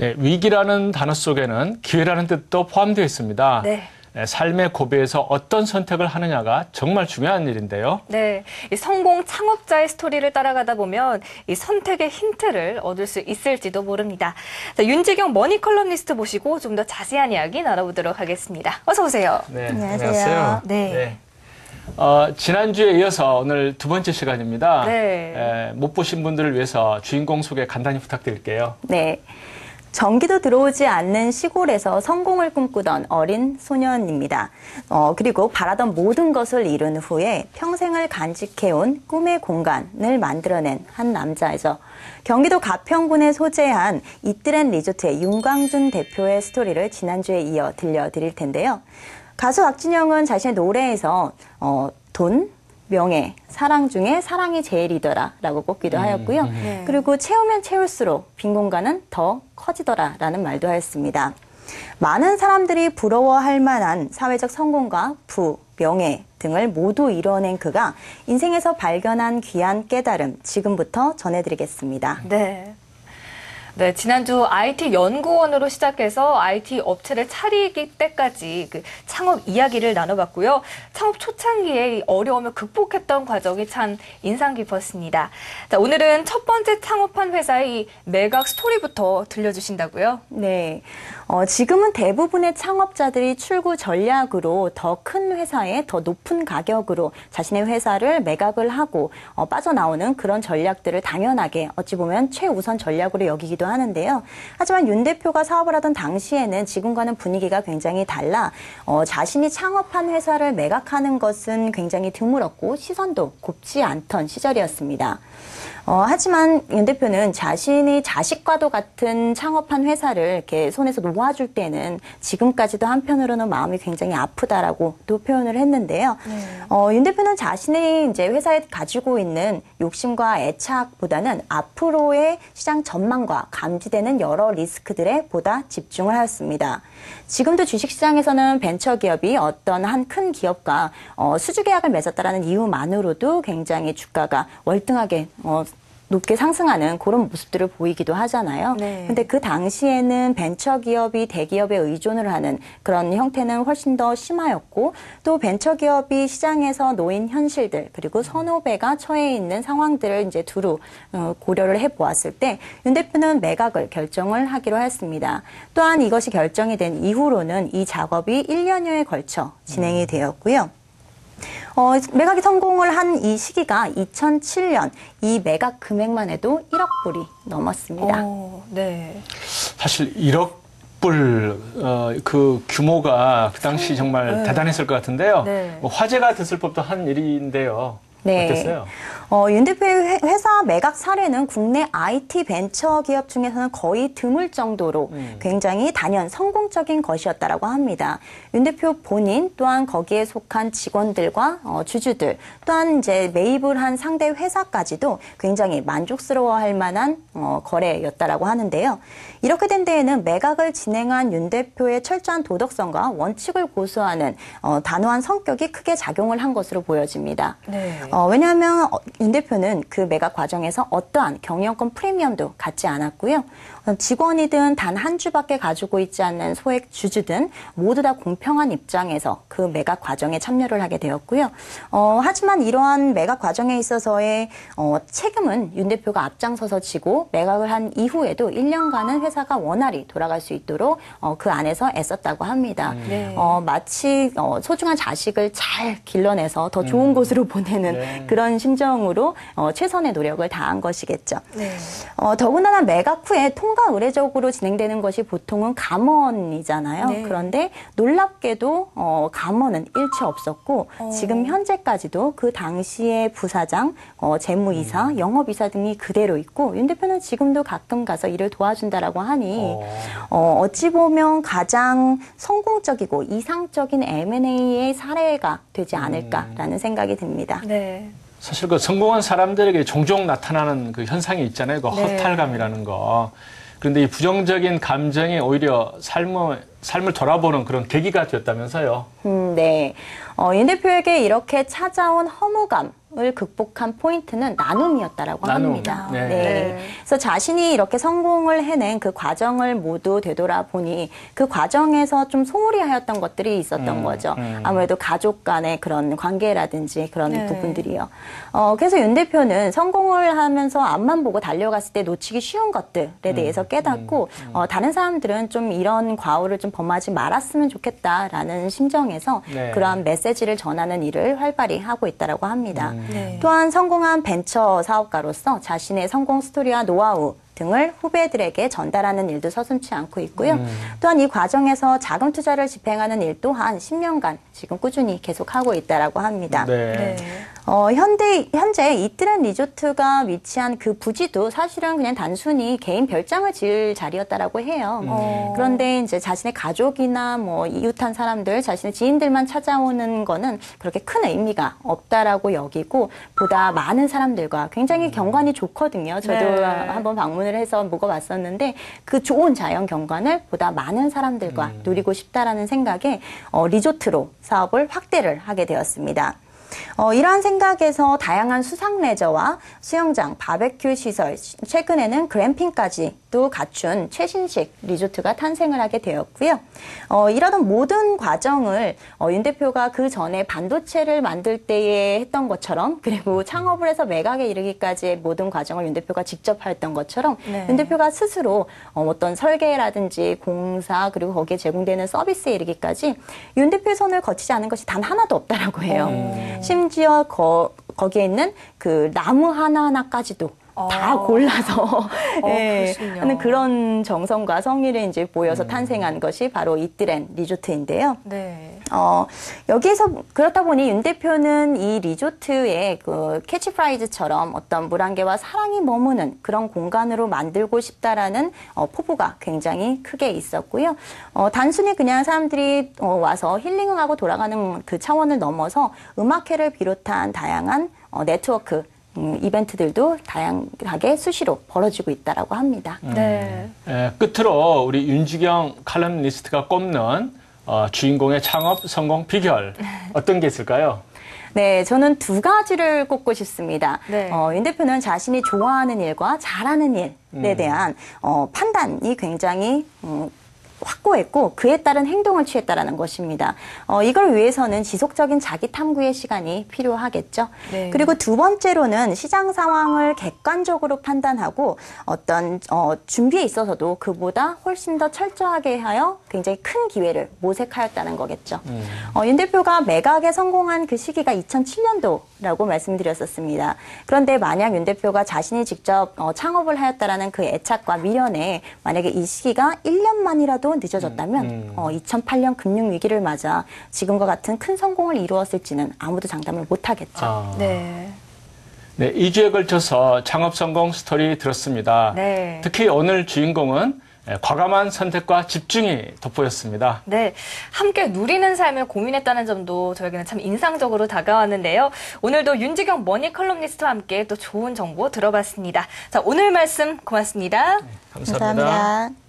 네, 위기라는 단어 속에는 기회라는 뜻도 포함되어 있습니다. 네. 삶의 고비에서 어떤 선택을 하느냐가 정말 중요한 일인데요. 네, 이 성공 창업자의 스토리를 따라가다 보면 이 선택의 힌트를 얻을 수 있을지도 모릅니다. 자, 윤지경 머니컬럼니스트 모시고 좀 더 자세한 이야기 나눠보도록 하겠습니다. 어서 오세요. 네, 안녕하세요. 네. 지난주에 이어서 오늘 두 번째 시간입니다. 네. 못 보신 분들을 위해서 주인공 소개 간단히 부탁드릴게요. 네. 전기도 들어오지 않는 시골에서 성공을 꿈꾸던 어린 소년입니다. 그리고 바라던 모든 것을 이룬 후에 평생을 간직해온 꿈의 공간을 만들어낸 한 남자이죠. 경기도 가평군에 소재한 이트렌 리조트의 윤광준 대표의 스토리를 지난주에 이어 들려드릴 텐데요. 가수 박진영은 자신의 노래에서 돈, 명예, 사랑 중에 사랑이 제일이더라 라고 꼽기도 하였고요. 네. 그리고 채우면 채울수록 빈 공간은 더 커지더라 라는 말도 하였습니다. 많은 사람들이 부러워할 만한 사회적 성공과 부, 명예 등을 모두 이뤄낸 그가 인생에서 발견한 귀한 깨달음 지금부터 전해드리겠습니다. 네. 네, 지난주 IT 연구원으로 시작해서 IT 업체를 차리기 때까지 그 창업 이야기를 나눠봤고요. 창업 초창기에 이 어려움을 극복했던 과정이 참 인상 깊었습니다. 자, 오늘은 첫 번째 창업한 회사의 이 매각 스토리부터 들려주신다고요? 네. 지금은 대부분의 창업자들이 출구 전략으로 더 큰 회사에 더 높은 가격으로 자신의 회사를 매각을 하고 빠져나오는 그런 전략들을 당연하게 어찌 보면 최우선 전략으로 여기기도 하는데요. 하지만 윤 대표가 사업을 하던 당시에는 지금과는 분위기가 굉장히 달라 자신이 창업한 회사를 매각하는 것은 굉장히 드물었고 시선도 곱지 않던 시절이었습니다. 하지만 윤 대표는 자신이 자식과도 같은 창업한 회사를 이렇게 손에서 놓아줄 때는 지금까지도 한편으로는 마음이 굉장히 아프다라고 또 표현을 했는데요. 윤 대표는 자신의 이제 회사에 가지고 있는 욕심과 애착보다는 앞으로의 시장 전망과 감지되는 여러 리스크들에 보다 집중을 하였습니다. 지금도 주식시장에서는 벤처기업이 어떤 한 큰 기업과 수주계약을 맺었다라는 이유만으로도 굉장히 주가가 월등하게 높게 상승하는 그런 모습들을 보이기도 하잖아요. 네. 근데 그 당시에는 벤처기업이 대기업에 의존을 하는 그런 형태는 훨씬 더 심하였고 또 벤처기업이 시장에서 놓인 현실들 그리고 선후배가 처해 있는 상황들을 이제 두루 고려를 해보았을 때 윤 대표는 매각을 결정을 하기로 했습니다. 또한 이것이 결정이 된 이후로는 이 작업이 1년여에 걸쳐 진행이 되었고요. 매각이 성공을 한 이 시기가 2007년, 이 매각 금액만 해도 1억 불이 넘었습니다. 네. 사실 1억 불, 그 규모가 그 당시 정말 네. 대단했을 것 같은데요. 네. 뭐 화제가 됐을 법도 한 일인데요. 네. 어땠어요? 윤 대표의 회사 매각 사례는 국내 IT 벤처 기업 중에서는 거의 드물 정도로 굉장히 단연 성공적인 것이었다라고 합니다. 윤 대표 본인 또한 거기에 속한 직원들과 주주들 또한 이제 매입을 한 상대 회사까지도 굉장히 만족스러워할 만한 거래였다라고 하는데요. 이렇게 된 데에는 매각을 진행한 윤 대표의 철저한 도덕성과 원칙을 고수하는 단호한 성격이 크게 작용을 한 것으로 보여집니다. 네. 왜냐하면 윤 대표는 그 매각 과정에서 어떠한 경영권 프리미엄도 갖지 않았고요. 직원이든 단 한 주밖에 가지고 있지 않는 소액 주주든 모두 다 공평한 입장에서 그 매각 과정에 참여를 하게 되었고요. 하지만 이러한 매각 과정에 있어서의 책임은 윤 대표가 앞장서서 지고 매각을 한 이후에도 1년간은 회사가 원활히 돌아갈 수 있도록 그 안에서 애썼다고 합니다. 네. 마치 소중한 자식을 잘 길러내서 더 좋은 곳으로 보내는 네. 그런 심정으로 최선의 노력을 다한 것이겠죠. 네. 더군다나 매각 후에 통과 의례적으로 진행되는 것이 보통은 감원이잖아요. 네. 그런데 놀랍게도 감원은 일체 없었고 지금 현재까지도 그 당시의 부사장, 재무이사, 영업이사 등이 그대로 있고 윤 대표는 지금도 가끔 가서 일을 도와준다라고 하니 어찌 보면 가장 성공적이고 이상적인 M&A의 사례가 되지 않을까라는 생각이 듭니다. 네. 사실 그 성공한 사람들에게 종종 나타나는 그 현상이 있잖아요. 그 네. 허탈감이라는 거. 그런데 이 부정적인 감정이 오히려 삶을 돌아보는 그런 계기가 되었다면서요. 네. 윤 대표에게 이렇게 찾아온 허무감, 극복한 포인트는 나눔이었다라고 나눔. 합니다. 네. 네. 그래서 자신이 이렇게 성공을 해낸 그 과정을 모두 되돌아보니 그 과정에서 좀 소홀히 하였던 것들이 있었던 거죠. 아무래도 가족 간의 그런 관계라든지 그런 네. 부분들이요. 그래서 윤 대표는 성공을 하면서 앞만 보고 달려갔을 때 놓치기 쉬운 것들에 대해서 깨닫고 다른 사람들은 좀 이런 과오를 좀 범하지 말았으면 좋겠다라는 심정에서 네. 그러한 메시지를 전하는 일을 활발히 하고 있다라고 합니다. 네. 또한 성공한 벤처 사업가로서 자신의 성공 스토리와 노하우 등을 후배들에게 전달하는 일도 서슴지 않고 있고요. 또한 이 과정에서 자금 투자를 집행하는 일 또한 10년간 지금 꾸준히 계속하고 있다라고 합니다. 네. 네. 현재 이트렌 리조트가 위치한 그 부지도 사실은 그냥 단순히 개인 별장을 지을 자리였다라고 해요. 그런데 이제 자신의 가족이나 뭐 이웃한 사람들, 자신의 지인들만 찾아오는 거는 그렇게 큰 의미가 없다라고 여기고 보다 많은 사람들과 굉장히 경관이 좋거든요. 저도 네. 한번 방문을 해서 묵어봤었는데 그 좋은 자연 경관을 보다 많은 사람들과 누리고 싶다라는 생각에 리조트로 사업을 확대를 하게 되었습니다. 이러한 생각에서 다양한 수상 레저와 수영장, 바베큐 시설, 최근에는 글램핑까지도 갖춘 최신식 리조트가 탄생을 하게 되었고요. 이러던 모든 과정을 윤 대표가 그 전에 반도체를 만들 때에 했던 것처럼 그리고 창업을 해서 매각에 이르기까지의 모든 과정을 윤 대표가 직접 하였던 것처럼 네. 윤 대표가 스스로 어떤 설계라든지 공사 그리고 거기에 제공되는 서비스에 이르기까지 윤 대표의 손을 거치지 않은 것이 단 하나도 없다라고 해요. 심지어 거기에 있는 그 나무 하나하나까지도 다 골라서 그렇군요. 하는 그런 정성과 성의를 이제 보여서 탄생한 것이 바로 이트렌 리조트인데요. 네. 여기에서 그렇다 보니 윤 대표는 이 리조트의 그 캐치프라이즈처럼 어떤 물안개와 사랑이 머무는 그런 공간으로 만들고 싶다라는 포부가 굉장히 크게 있었고요. 단순히 그냥 사람들이 와서 힐링을 하고 돌아가는 그 차원을 넘어서 음악회를 비롯한 다양한 네트워크 이벤트들도 다양하게 수시로 벌어지고 있다라고 합니다. 네. 끝으로 우리 윤지경 칼럼니스트가 꼽는 주인공의 창업 성공 비결 어떤 게 있을까요? 네, 저는 두 가지를 꼽고 싶습니다. 네. 윤 대표는 자신이 좋아하는 일과 잘하는 일에 대한 판단이 굉장히 확고했고 그에 따른 행동을 취했다라는 것입니다. 이걸 위해서는 지속적인 자기 탐구의 시간이 필요하겠죠. 네. 그리고 두 번째로는 시장 상황을 객관적으로 판단하고 어떤 준비에 있어서도 그보다 훨씬 더 철저하게 하여 굉장히 큰 기회를 모색하였다는 거겠죠. 윤 대표가 매각에 성공한 그 시기가 2007년도라고 말씀드렸었습니다. 그런데 만약 윤 대표가 자신이 직접 창업을 하였다라는 그 애착과 미련에 만약에 이 시기가 1년만이라도 늦어졌다면 2008년 금융위기를 맞아 지금과 같은 큰 성공을 이루었을지는 아무도 장담을 못하겠죠. 네. 네, 2주에 걸쳐서 창업 성공 스토리 들었습니다. 네. 특히 오늘 주인공은 과감한 선택과 집중이 돋보였습니다. 네, 함께 누리는 삶을 고민했다는 점도 저에게는 참 인상적으로 다가왔는데요. 오늘도 윤지경 머니 컬럼니스트와 함께 또 좋은 정보 들어봤습니다. 자, 오늘 말씀 고맙습니다. 감사합니다. 감사합니다.